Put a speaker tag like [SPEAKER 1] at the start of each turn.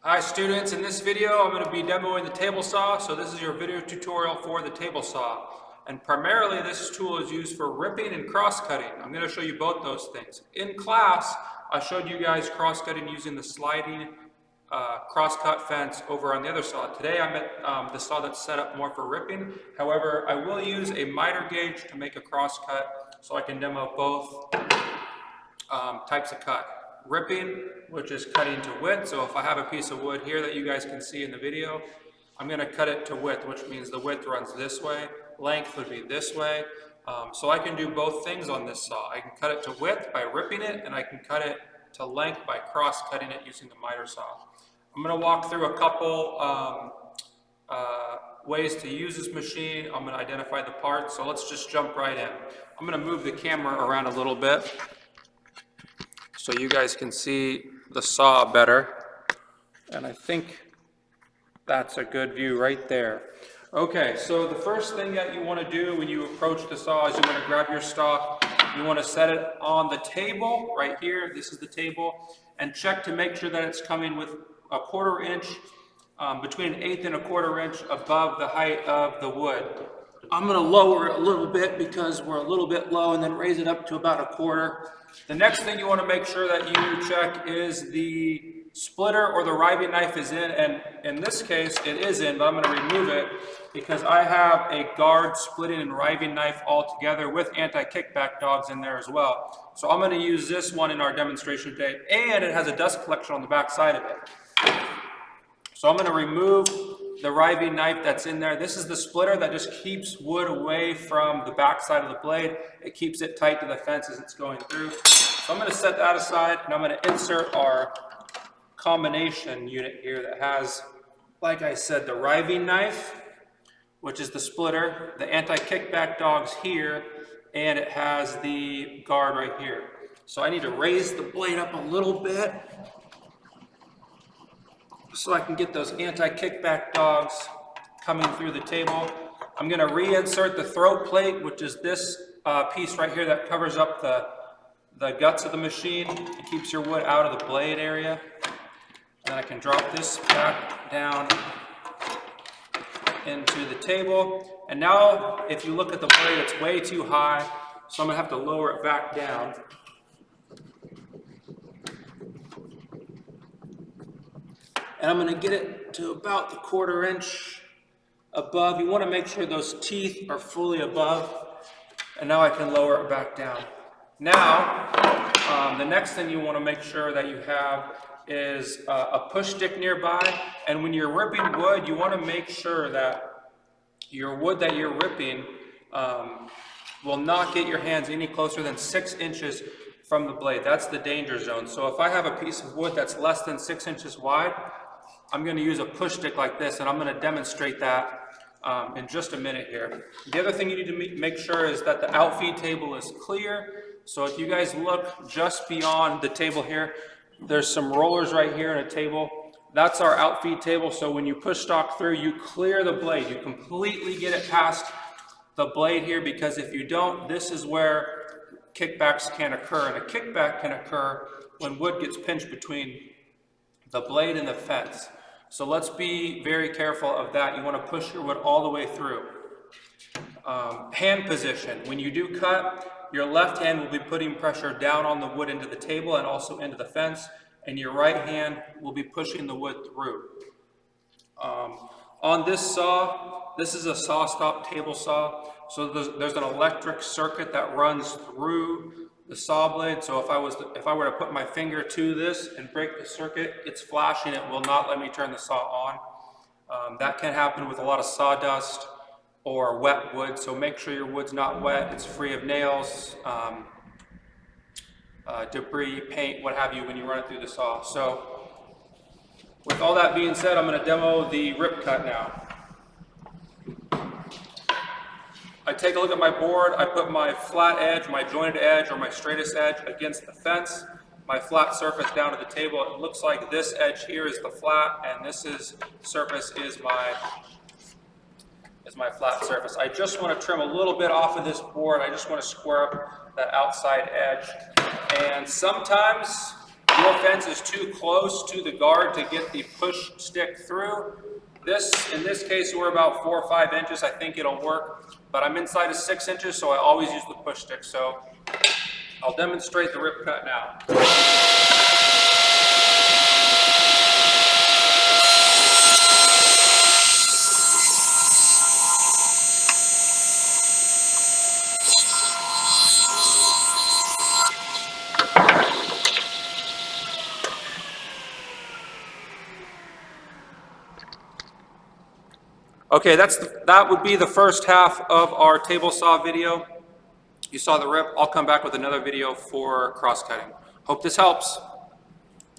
[SPEAKER 1] Hi students, in this video I'm going to be demoing the table saw. So this is your video tutorial for the table saw. And primarily this tool is used for ripping and cross-cutting. I'm going to show you both those things. In class, I showed you guys cross-cutting using the sliding cross-cut fence over on the other saw. Today I'm at the saw that's set up more for ripping. However, I will use a miter gauge to make a cross-cut so I can demo both types of cut. Ripping, which is cutting to width. So if I have a piece of wood here that you guys can see in the video, I'm going to cut it to width, which means the width runs this way. Length would be this way. So I can do both things on this saw. I can cut it to width by ripping it, and I can cut it to length by cross-cutting it using the miter saw. I'm going to walk through a couple ways to use this machine. I'm going to identify the parts. So let's just jump right in. I'm going to move the camera around a little bit so you guys can see the saw better. And I think that's a good view right there. Okay, so the first thing that you want to do when you approach the saw is you want to grab your stock. You want to set it on the table right here. This is the table. And check to make sure that it's coming with a 1/4 inch, between 1/8 and a 1/4 inch above the height of the wood. I'm going to lower it a little bit because we're a little bit low, and then raise it up to about a 1/4. The next thing you want to make sure that you check is the splitter or the riving knife is in, and in this case it is in, but I'm going to remove it because I have a guard splitting and riving knife all together with anti-kickback dogs in there as well. So I'm going to use this one in our demonstration today, and it has a dust collection on the back side of it. So I'm going to remove the riving knife that's in there. This is the splitter that just keeps wood away from the back side of the blade. It keeps it tight to the fence as it's going through. So I'm going to set that aside, and I'm going to insert our combination unit here that has, like I said, the riving knife, which is the splitter, the anti-kickback dogs here, and it has the guard right here. So I need to raise the blade up a little bit so I can get those anti-kickback dogs coming through the table. I'm going to reinsert the throat plate, which is this piece right here that covers up the guts of the machine. It keeps your wood out of the blade area. And I can drop this back down into the table. And now, if you look at the blade, it's way too high, so I'm going to have to lower it back down. And I'm going to get it to about the 1/4 inch above. You want to make sure those teeth are fully above. And now I can lower it back down. Now, the next thing you want to make sure that you have is a push stick nearby. And when you're ripping wood, you want to make sure that your wood that you're ripping will not get your hands any closer than 6 inches from the blade. That's the danger zone. So if I have a piece of wood that's less than 6 inches wide, I'm going to use a push stick like this, and I'm going to demonstrate that in just a minute here. The other thing you need to make sure is that the outfeed table is clear. So if you guys look just beyond the table here, there's some rollers right here in a table. That's our outfeed table. So when you push stock through, you clear the blade. You completely get it past the blade here, because if you don't, this is where kickbacks can occur. And a kickback can occur when wood gets pinched between the blade and the fence. So let's be very careful of that. You want to push your wood all the way through. Hand position. When you do cut, your left hand will be putting pressure down on the wood into the table and also into the fence, and your right hand will be pushing the wood through. On this saw, this is a saw stop table saw, so there's an electric circuit that runs through the saw blade. So if I were to put my finger to this and break the circuit, it's flashing. It will not let me turn the saw on. That can happen with a lot of sawdust or wet wood, so make sure your wood's not wet, it's free of nails, debris, paint, what have you, when you run it through the saw. So with all that being said, I'm going to demo the rip cut now. I take a look at my board, I put my flat edge, my jointed edge, or my straightest edge against the fence, my flat surface down to the table. It looks like this edge here is the flat, and this surface is my flat surface. I just want to trim a little bit off of this board. I just want to square up that outside edge. And sometimes No fence is too close to the guard to get the push stick through. In this case, we're about 4 or 5 inches. I think it'll work, but I'm inside of 6 inches, so I always use the push stick. So I'll demonstrate the rip cut now. Okay, that would be the first half of our table saw video. You saw the rip. I'll come back with another video for cross cutting. Hope this helps.